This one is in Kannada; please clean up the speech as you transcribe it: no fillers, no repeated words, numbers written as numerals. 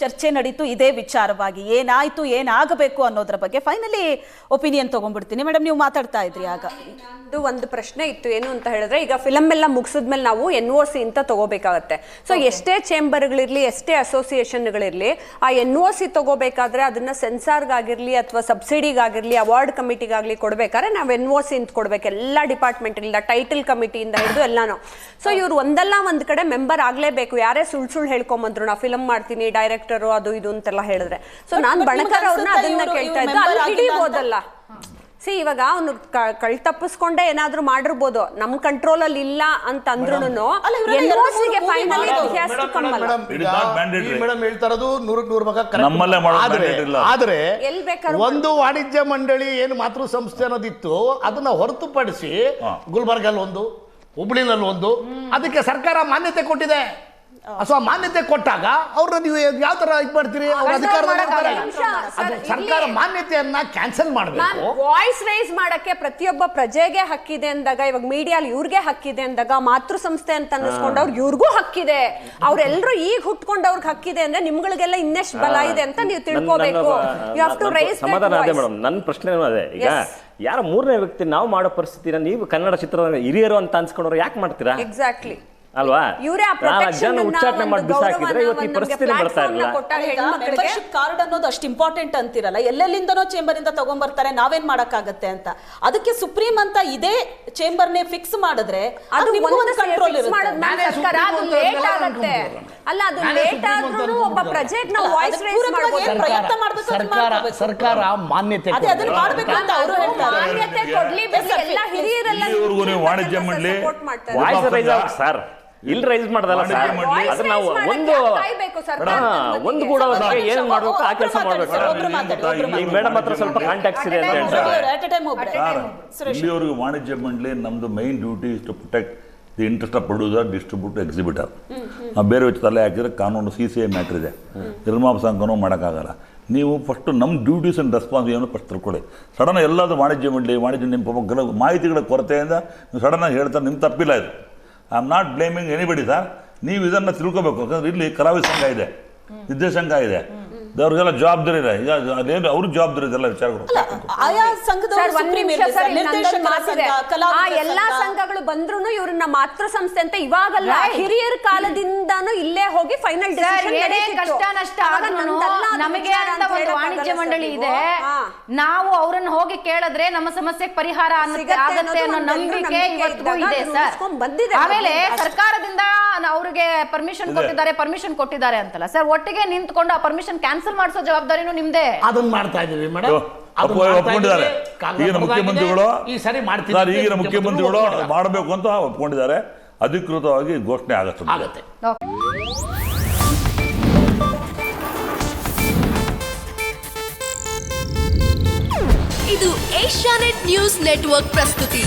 ಚರ್ಚೆ ನಡೀತು ಇದೇ ವಿಚಾರವಾಗಿ, ಏನಾಯ್ತು ಏನಾಗಬೇಕು ಅನ್ನೋದ್ರ ಬಗ್ಗೆ. Finally opinion ತಗೊಂಡ್ಬಿಡ್ತೀನಿ. ಮೇಡಮ್, ನೀವು ಮಾತಾಡ್ತಾ ಇದ್ರಿ ಆಗ. ಒಂದು ಪ್ರಶ್ನೆ ಇತ್ತು, ಏನು ಅಂತ ಹೇಳಿದ್ರೆ, ಈಗ ಫಿಲಮ್ ಎಲ್ಲ ಮುಗಿಸಿದ್ಮೇಲೆ ನಾವು NOC ಅಂತ ತಗೋಬೇಕಾಗತ್ತೆ. ಸೊ ಎಷ್ಟೇ ಚೇಂಬರ್ಗಳಿರ್ಲಿ, ಎಷ್ಟೇ ಅಸೋಸಿಯೇಷನ್ಗಳಿರ್ಲಿ, ಆ NOC ತಗೋಬೇಕಾದ್ರೆ ಅದನ್ನ ಸೆನ್ಸಾರ್ಗಾಗಿರ್ಲಿ ಅಥವಾ ಸಬ್ಸಿಡಿಗಾಗಿರ್ಲಿ, ಅವಾರ್ಡ್ ಕಮಿಟಿಗಾಗ್ಲಿ ಕೊಡ್ಬೇಕಾದ್ರೆ ನಾವು NOC ಅಂತ ಕೊಡ್ಬೇಕು. ಎಲ್ಲ ಡಿಪಾರ್ಟ್ಮೆಂಟ್ಗಳಿಂದ, ಟೈಟಲ್ ಕಮಿಟಿಯಿಂದ ಹಿಡಿದು ಎಲ್ಲಾನು. ಸೊ ಇವ್ರು ಒಂದಲ್ಲ ಒಂದ್ ಕಡೆ ಮೆಂಬರ್ ಆಗ್ಲೇಬೇಕು. ಯಾರೇ ಸುಳ್ಳು ಹೇಳ್ಕೊಂಬಂದ್ರು, ನಾ ಫಿಲಮ್ ಮಾಡ್ತೀನಿ, ಡೈರೆಕ್ಟರ್ ಅದು ಇದು ಅಂತೆಲ್ಲ ಹೇಳಿದ್ರೆ. ಸೊ ನಾನ್ ಬಣಕರ್ ಅವ್ರನ್ನ ಅದನ್ನ ಕೇಳ್ತಾ ಇದ್ದೆ, ಅಲ್ಲಿ ಹಿಡಿಬೋದಲ್ಲ. ಸಿ, ಇವಾಗ ಅವ್ನು ತಪ್ಪಿಸ್ಕೊಂಡೆ ಏನಾದ್ರು ಮಾಡಿರ್ಬೋದು, ನಮ್ ಕಂಟ್ರೋಲ್ ಅಲ್ಲಿ ಇಲ್ಲ ಅಂತ ಅಂದ್ರೂ ಆದ್ರೆ ಒಂದು ವಾಣಿಜ್ಯ ಮಂಡಳಿ ಏನು ಮಾತೃ ಸಂಸ್ಥೆ ಅನ್ನೋದಿತ್ತು, ಅದನ್ನ ಹೊರತುಪಡಿಸಿ ಗುಲ್ಬರ್ಗಲ್ಲಿ ಒಂದು, ಹುಬ್ಳಿನಲ್ಲಿ ಒಂದು, ಅದಕ್ಕೆ ಸರ್ಕಾರ ಮಾನ್ಯತೆ ಕೊಟ್ಟಿದೆ. ಸೊ ಮಾನ್ಯತೆ ಕೊಟ್ಟಾಗ ಅವ್ರನ್ನ ನೀವು ಯಾವ ತರ ಇದು ಮಾಡ್ತೀರಿ? ಅವ್ರ ಅಧಿಕಾರ ಅದು ಸರ್ಕಾರ ಮಾನ್ಯತೆಯನ್ನ ಕ್ಯಾನ್ಸಲ್ ಮಾಡಬೇಕು. ವಾಯ್ಸ್ ರೈಸ್ ಮಾಡಕ್ಕೆ ಪ್ರತಿಯೊಬ್ಬ ಪ್ರಜೆಗೆ ಹಕ್ಕಿದೆ ಅಂದಾಗ, ಇವಾಗ ಮೀಡಿಯಾಲಿ ಇವ್ರಿಗೆ ಹಕ್ಕಿದೆ ಅಂದಾಗ, ಮಾತೃ ಸಂಸ್ಥೆ ಅಂತ ಅನ್ನಿಸ್ಕೊಂಡವ್ರು ಇವ್ರಿಗೂ ಹಕ್ಕಿದೆ. ಅವ್ರೆಲ್ಲರೂ ಈಗ ಹುಟ್ಕೊಂಡವ್ರಿಗೆ ಹಕ್ಕಿದೆ ಅಂದ್ರೆ ನಿಮ್ಗಳಿಗೆಲ್ಲ ಇನ್ನೆಷ್ಟು ಬಲ ಇದೆ ಅಂತ ನೀವು ತಿಳ್ಕೋಬೇಕು. ಯು ಹ್ಯಾವ್ ಟು ರೈಸ್ ಸಮಾಧಾನ ಅದೇ ಮೇಡಮ್. ನನ್ನ ಪ್ರಶ್ನೆ ಅದೇ, ಈಗ ಯಾರ ಮೂರನೇ ವ್ಯಕ್ತಿ ನಾವು ಮಾಡೋ ಪರಿಸ್ಥಿತಿನ ನೀವು ಕನ್ನಡ ಚಿತ್ರರಂಗ ಹಿರಿಯರು ಅಂತ ಅನ್ಸ್ಕೊಂಡವ್ರು ಯಾಕೆ ಮಾಡ್ತೀರಾ? ಎಕ್ಸಾಕ್ಟ್ಲಿ ಅಲ್ವಾ? ಉಚ್ಚಾಟನೆ ಮಾಡಿ ಬಿಸಾಕಿದ್ರೆ ಇವತ್ತು ಈ ಪರಿಸ್ಥಿತಿ ಬರ್ತಾ ಇಲ್ಲ. ಮೆಂಬರ್ಶಿಪ್ ಕಾರ್ಡ್ ಅನ್ನೋದು ಅಷ್ಟು ಇಂಪಾರ್ಟೆಂಟ್ ಅಂತಿರಲ್ಲ, ಎಲ್ಲೆಲ್ಲಿಂದನೋ ಚೇಂಬರ್ ಇಂದ ತಗೊಂಡ್ಬರ್ತಾರೆ, ನಾವೇನ್ ಮಾಡಕ್ಕಾಗತ್ತೆ ಅಂತ. ಅದಕ್ಕೆ ಸುಪ್ರೀಂ ಅಂತ ಇದೇ ಚೇಂಬರ್ನೇ ಫಿಕ್ಸ್ ಮಾಡಿದ್ರೆ ಅದು ಕಂಟ್ರೋಲ್ ಅಲ್ಲ, ಅದು ಲೇಟ್ ಆದ್ರೂ ಒಬ್ಬ ಪ್ರಜೆಗೆ ನಾವು ವಾಯ್ಸ್ ರೈಸ್ ಪ್ರಯತ್ನ ಮಾಡಬೇಕು. ಸರ್ಕಾರ ಮಾನ್ಯತೆ ಮಾಡಬೇಕು ಅಂತ ಅವರು ಹೇಳ್ತಾರೆ. ಮಾನ್ಯತೆ ಕೊಡ್ಲಿ, ಎಲ್ಲ ಹಿರಿಯರೆಲ್ಲ ವಾಣಿಜ್ಯ ಮಂಡಳಿ ವಾಯ್ಸ್ ರೈಸ್ ಸರ್ ಇಲ್ಲಿ ರೈಸ್ ಮಾಡೋದಲ್ಲ ಸರ್. ಅದ್ರ ನಾವು ಒಂದು ಕೂಡ ಏನ್ ಮಾಡ್ಬೇಕು ಆ ಕೆಲಸ ಮಾಡ್ಬೇಕು. ಈಗ ಮೇಡಮ್ ಹತ್ರ ಸ್ವಲ್ಪ ಕಾಂಟ್ಯಾಕ್ಟ್ಸ್ ಇದೆ ಅಂತ ಹೇಳ್ತಾರೆ. ಇಲ್ಲಿವರೆಗೂ ವಾಣಿಜ್ಯ ಮಂಡಳಿ ನಮ್ದು main duty is to protect the interest of producer, distributor, exhibitor. ನಾವು ಬೇರೆ ತಲೆ ಹಾಕಿದ್ರೆ ಕಾನೂನು CCI ಮ್ಯಾಟ್ರ್ ಇದೆ, ನಿರ್ಮಾಪಕನೂ ಮಾಡೋಕ್ಕಾಗಲ್ಲ. ನೀವು ಫಸ್ಟು ನಮ್ಮ ಡ್ಯೂಟೀಸ್ ಆ್ಯಂಡ್ ರೆಸ್ಪಾನ್ಸ್ ಏನು ಫಸ್ಟ್ ತಿಳ್ಕೊಳ್ಳಿ. ಸಡನ್ ಎಲ್ಲಾದರೂ ವಾಣಿಜ್ಯ ಮಂಡಳಿ ನಿಮ್ಮ ಮಾಹಿತಿಗಳ ಕೊರತೆಯಿಂದ ನೀವು ಸಡನ್ನಾಗಿ ಹೇಳ್ತಾರೆ, ನಿಮ್ಮ ತಪ್ಪಿಲ್ಲ ಇದು. I am not blaming anybody sir. ನೀವು ಇದನ್ನು ತಿಳ್ಕೋಬೇಕು. ಯಾಕಂದ್ರೆ ಇಲ್ಲಿ ಕಲಾವಿದ ಸಂಘ ಇದೆ, ನಿರ್ದೇಶಕ ಇದೆ, ಅವ್ರಿಗೆಲ್ಲ ಜವಾಬ್ದಾರಿ ಇದೆ. ಈಗ ಅದೇನು ಅವ್ರಿಗೆ ಜವಾಬ್ದಾರಿ ಇದೆಲ್ಲ ವಿಚಾರಗಳು. ಎಲ್ಲಾ ಸಂಘಗಳು ಬಂದ್ರು ಇವ್ರನ್ನ ಮಾತೃ ಸಂಸ್ಥೆ ಅಂತ ಇವಾಗಲ್ಲ, ಹಿರಿಯರ ಕಾಲದಿಂದಾನು ಇಲ್ಲೇ ಹೋಗಿ ಫೈನಲ್ ಕಷ್ಟ ನಷ್ಟ ನಮಗೆ ಅಂತ ಒಂದು ವಾಣಿಜ್ಯ ಮಂಡಳಿ ಇದೆ. ನಾವು ಅವ್ರನ್ನ ಹೋಗಿ ಕೇಳಿದ್ರೆ ನಮ್ಮ ಸಮಸ್ಯೆಗೆ ಪರಿಹಾರ ಆಗತ್ತೆ ಅನ್ನೋ ನಂಬಿಕೆ ಇವತ್ತಿಗೂ ಇದೆ ಸರ್. ಆಮೇಲೆ ಸರ್ಕಾರದಿಂದ ಅವ್ರಿಗೆ ಪರ್ಮಿಷನ್ ಕೊಟ್ಟಿದ್ದಾರೆ ಅಂತಲ್ಲ ಸರ್, ಒಟ್ಟಿಗೆ ನಿಂತ್ಕೊಂಡು ಆ ಪರ್ಮಿಷನ್ ಕ್ಯಾನ್ಸಲ್ ಮಾಡಿಸೋ ಜವಾಬ್ದಾರಿನೂ ನಿಮ್ದೇ. ಅದನ್ನ ಮಾಡ್ತಾ ಇದೀವಿ ಮೇಡಮ್. ಒಪ್ಕೊಂಡಿದ್ದಾರೆ. ಈಗಿನ ಮುಖ್ಯಮಂತ್ರಿಗಳು ಮಾಡಬೇಕು ಅಂತ ಒಪ್ಕೊಂಡಿದ್ದಾರೆ. ಅಧಿಕೃತವಾಗಿ ಘೋಷಣೆ ಆಗುತ್ತೆ. ಇದು ಏಷ್ಯಾನೆಟ್ ನ್ಯೂಸ್ ನೆಟ್ವರ್ಕ್ ಪ್ರಸ್ತುತಿ.